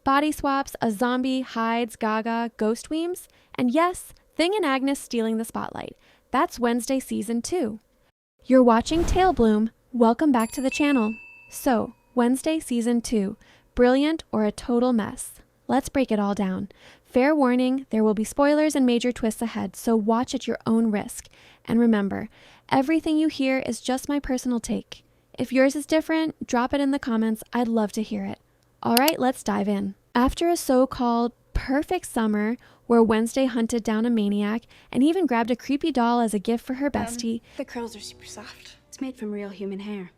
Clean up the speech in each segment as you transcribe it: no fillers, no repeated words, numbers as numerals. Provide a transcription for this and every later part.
body swaps, a zombie, Hydes, Gaga, ghost Weems, and yes, Thing and Agnes stealing the spotlight. That's Wednesday Season 2. You're watching Tail Bloom. Welcome back to the channel. So, Wednesday Season 2, brilliant or a total mess? Let's break it all down. Fair warning, there will be spoilers and major twists ahead, so watch at your own risk. And remember, everything you hear is just my personal take. If yours is different, drop it in the comments. I'd love to hear it. Alright, let's dive in. After a so-called perfect summer, where Wednesday hunted down a maniac and even grabbed a creepy doll as a gift for her bestie, the curls are super soft. It's made from real human hair.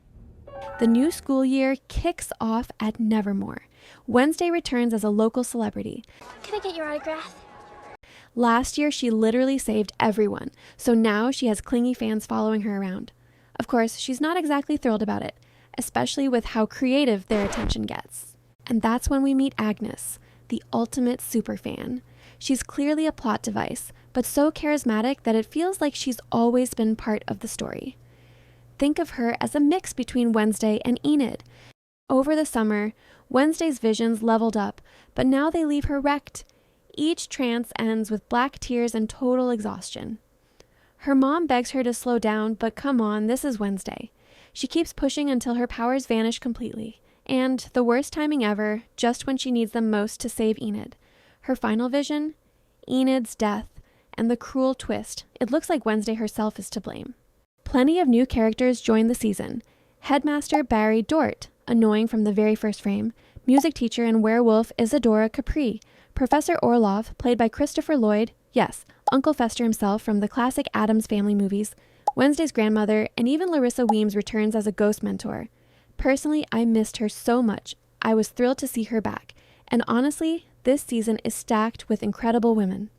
the new school year kicks off at Nevermore. Wednesday returns as a local celebrity. Can I get your autograph? Last year, she literally saved everyone, so now she has clingy fans following her around. Of course, she's not exactly thrilled about it, especially with how creative their attention gets. And that's when we meet Agnes, the ultimate superfan. She's clearly a plot device, but so charismatic that it feels like she's always been part of the story. Think of her as a mix between Wednesday and Enid. Over the summer, Wednesday's visions leveled up, but now they leave her wrecked. Each trance ends with black tears and total exhaustion. Her mom begs her to slow down, but come on, this is Wednesday. She keeps pushing until her powers vanish completely. And, the worst timing ever, just when she needs them most to save Enid. Her final vision? Enid's death. And the cruel twist, it looks like Wednesday herself is to blame. Plenty of new characters join the season. Headmaster Barry Dort, annoying from the very first frame. Music teacher and werewolf Isadora Capri. Professor Orloff, played by Christopher Lloyd, yes, Uncle Fester himself from the classic Addams Family movies, Wednesday's grandmother, and even Larissa Weems returns as a ghost mentor. Personally, I missed her so much. I was thrilled to see her back. And honestly, this season is stacked with incredible women.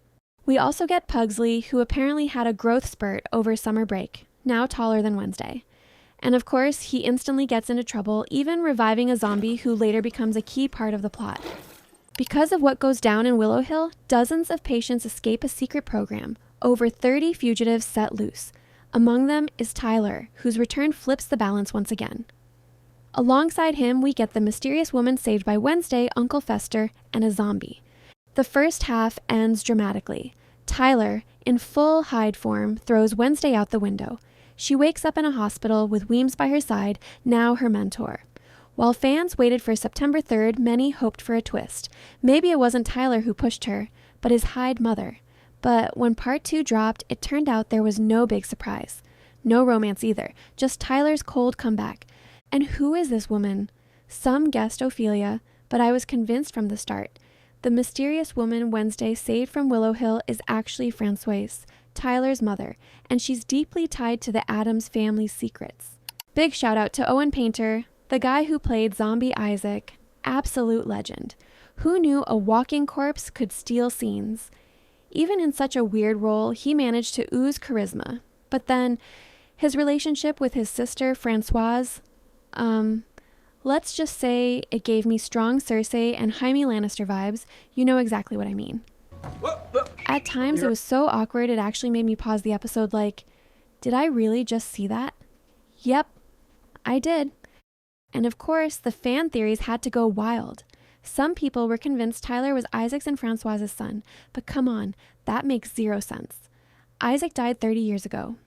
We also get Pugsley, who apparently had a growth spurt over summer break, now taller than Wednesday. And of course, he instantly gets into trouble, even reviving a zombie who later becomes a key part of the plot. Because of what goes down in Willowhill, dozens of patients escape a secret program, over 30 fugitives set loose. Among them is Tyler, whose return flips the balance once again. Alongside him, we get the mysterious woman saved by Wednesday, Uncle Fester, and a zombie. The first half ends dramatically. Tyler, in full Hyde form, throws Wednesday out the window. She wakes up in a hospital with Weems by her side, now her mentor. While fans waited for September 3rd, many hoped for a twist. Maybe it wasn't Tyler who pushed her, but his Hyde mother. But when part 2 dropped, it turned out there was no big surprise. No romance either, just Tyler's cold comeback. And who is this woman? Some guessed Ophelia, but I was convinced from the start. The mysterious woman Wednesday saved from Willowhill is actually Françoise, Tyler's mother, and she's deeply tied to the Addams family's secrets. Big shout out to Owen Painter, the guy who played Zombie Isaac. Absolute legend. Who knew a walking corpse could steal scenes? Even in such a weird role, he managed to ooze charisma. But then, his relationship with his sister Françoise, let's just say it gave me strong Cersei and Jaime Lannister vibes. You know exactly what I mean. At times, it was so awkward it actually made me pause the episode like, did I really just see that? Yep, I did. And of course, the fan theories had to go wild. Some people were convinced Tyler was Isaac's and Françoise's son, but come on, that makes zero sense. Isaac died 30 years ago.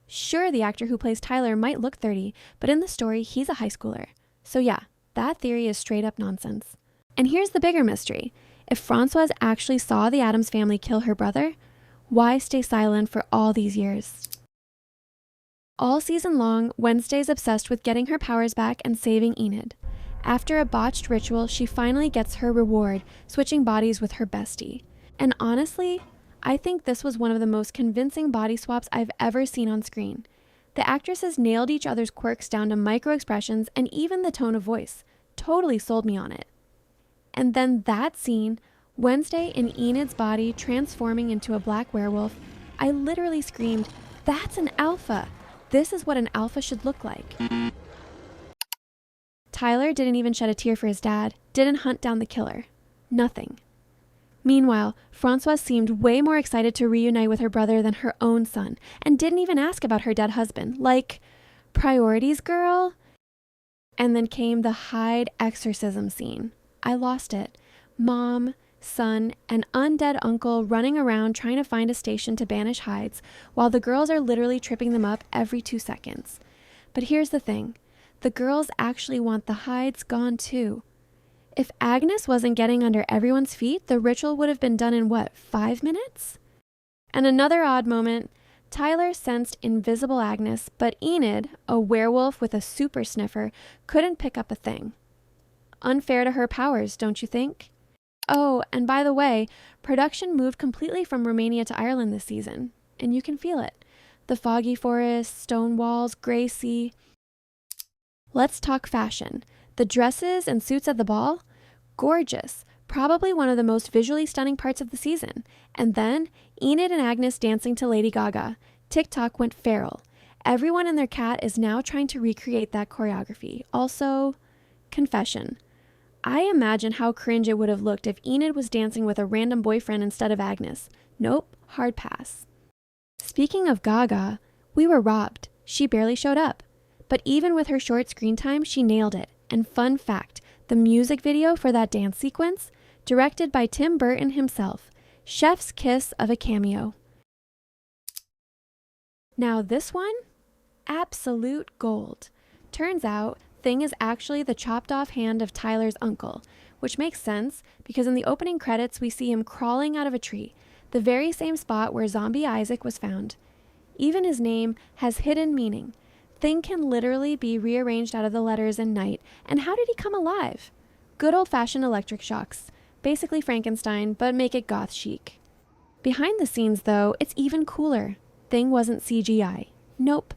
Sure, the actor who plays Tyler might look 30, but in the story, he's a high schooler. So yeah, that theory is straight up nonsense. And here's the bigger mystery. If Françoise actually saw the Addams family kill her brother, why stay silent for all these years? All season long, Wednesday's obsessed with getting her powers back and saving Enid. After a botched ritual, she finally gets her reward, switching bodies with her bestie. And honestly, I think this was one of the most convincing body swaps I've ever seen on screen. The actresses nailed each other's quirks down to micro-expressions and even the tone of voice. Totally sold me on it. And then that scene, Wednesday in Enid's body transforming into a black werewolf, I literally screamed, "That's an alpha! This is what an alpha should look like." Tyler didn't even shed a tear for his dad, didn't hunt down the killer. Nothing. Meanwhile, Françoise seemed way more excited to reunite with her brother than her own son, and didn't even ask about her dead husband. Like, priorities, girl? And then came the Hyde exorcism scene. I lost it. Mom, son, and undead uncle running around trying to find a station to banish Hydes, while the girls are literally tripping them up every 2 seconds. But here's the thing. The girls actually want the Hydes gone too. If Agnes wasn't getting under everyone's feet, the ritual would have been done in what, 5 minutes? And another odd moment, Tyler sensed invisible Agnes, but Enid, a werewolf with a super sniffer, couldn't pick up a thing. Unfair to her powers, don't you think? Oh, and by the way, production moved completely from Romania to Ireland this season, and you can feel it. The foggy forest, stone walls, grey sea. Let's talk fashion. The dresses and suits at the ball? Gorgeous. Probably one of the most visually stunning parts of the season. And then, Enid and Agnes dancing to Lady Gaga. TikTok went feral. Everyone and their cat is now trying to recreate that choreography. Also, confession. I imagine how cringe it would have looked if Enid was dancing with a random boyfriend instead of Agnes. Nope, hard pass. Speaking of Gaga, we were robbed. She barely showed up. But even with her short screen time, she nailed it. And fun fact, the music video for that dance sequence, directed by Tim Burton himself. Chef's kiss of a cameo. Now this one? Absolute gold. Turns out, Thing is actually the chopped off hand of Tyler's uncle, which makes sense because in the opening credits we see him crawling out of a tree, the very same spot where zombie Isaac was found. Even his name has hidden meaning. Thing can literally be rearranged out of the letters in night, and how did he come alive? Good old-fashioned electric shocks. Basically Frankenstein, but make it goth chic. Behind the scenes, though, it's even cooler. Thing wasn't CGI. Nope.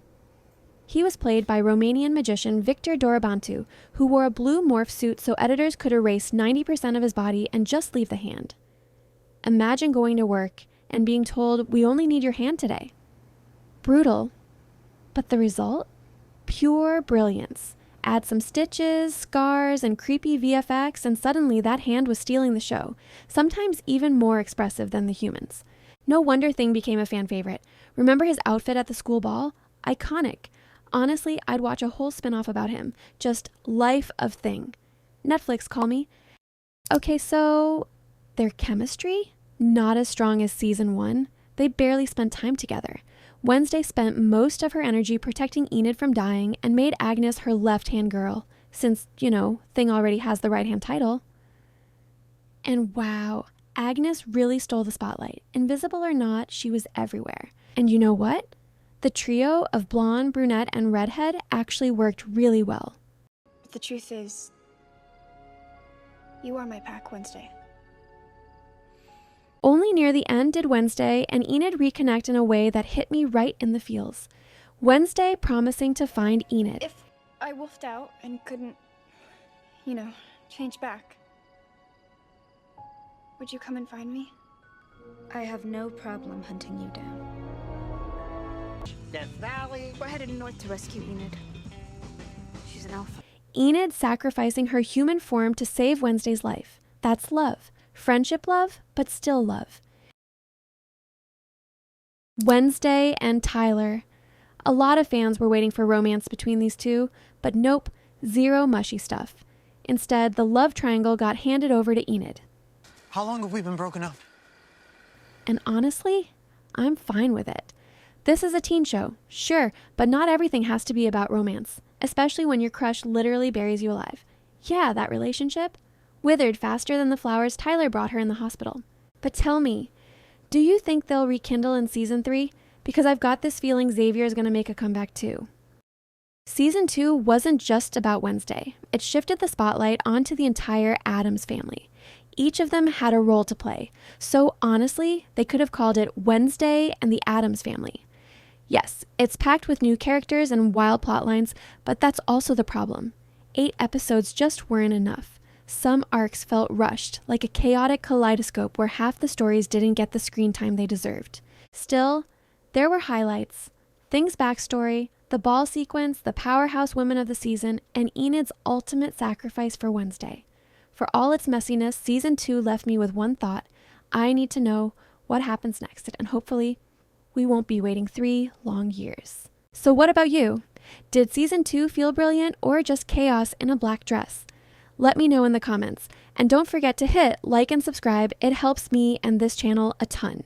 He was played by Romanian magician Victor Dorobantu, who wore a blue morph suit so editors could erase 90% of his body and just leave the hand. Imagine going to work and being told, "We only need your hand today." Brutal. But the result? Pure brilliance. Add some stitches, scars, and creepy VFX, and suddenly that hand was stealing the show, sometimes even more expressive than the humans. No wonder Thing became a fan favorite. Remember his outfit at the school ball? Iconic. Honestly, I'd watch a whole spin-off about him. Just Life of Thing. Netflix, call me. Okay, so their chemistry? Not as strong as season 1. They barely spent time together. Wednesday spent most of her energy protecting Enid from dying and made Agnes her left-hand girl, since, Thing already has the right-hand title. And wow, Agnes really stole the spotlight. Invisible or not, she was everywhere. And you know what? The trio of blonde, brunette, and redhead actually worked really well. But the truth is, you are my pack, Wednesday. Only near the end did Wednesday and Enid reconnect in a way that hit me right in the feels. Wednesday promising to find Enid. If I wolfed out and couldn't, change back, would you come and find me? I have no problem hunting you down. Death Valley. We're headed north to rescue Enid. She's an alpha. Enid sacrificing her human form to save Wednesday's life. That's love. Friendship love, but still love. Wednesday and Tyler. A lot of fans were waiting for romance between these two, but nope, zero mushy stuff. Instead, the love triangle got handed over to Enid. How long have we been broken up? And honestly, I'm fine with it. This is a teen show, sure, but not everything has to be about romance, especially when your crush literally buries you alive. Yeah, that relationship withered faster than the flowers Tyler brought her in the hospital. But tell me, do you think they'll rekindle in season 3? Because I've got this feeling Xavier is going to make a comeback too. Season 2 wasn't just about Wednesday. It shifted the spotlight onto the entire Addams family. Each of them had a role to play. So honestly, they could have called it Wednesday and the Addams family. Yes, it's packed with new characters and wild plot lines, but that's also the problem. 8 episodes just weren't enough. Some arcs felt rushed, like a chaotic kaleidoscope where half the stories didn't get the screen time they deserved. Still, there were highlights. Thing's backstory, the ball sequence, the powerhouse women of the season, and Enid's ultimate sacrifice for Wednesday. For all its messiness, season 2 left me with one thought. I need to know what happens next, and hopefully we won't be waiting 3 long years. So what about you? Did season 2 feel brilliant or just chaos in a black dress? Let me know in the comments. And don't forget to hit like and subscribe. It helps me and this channel a ton.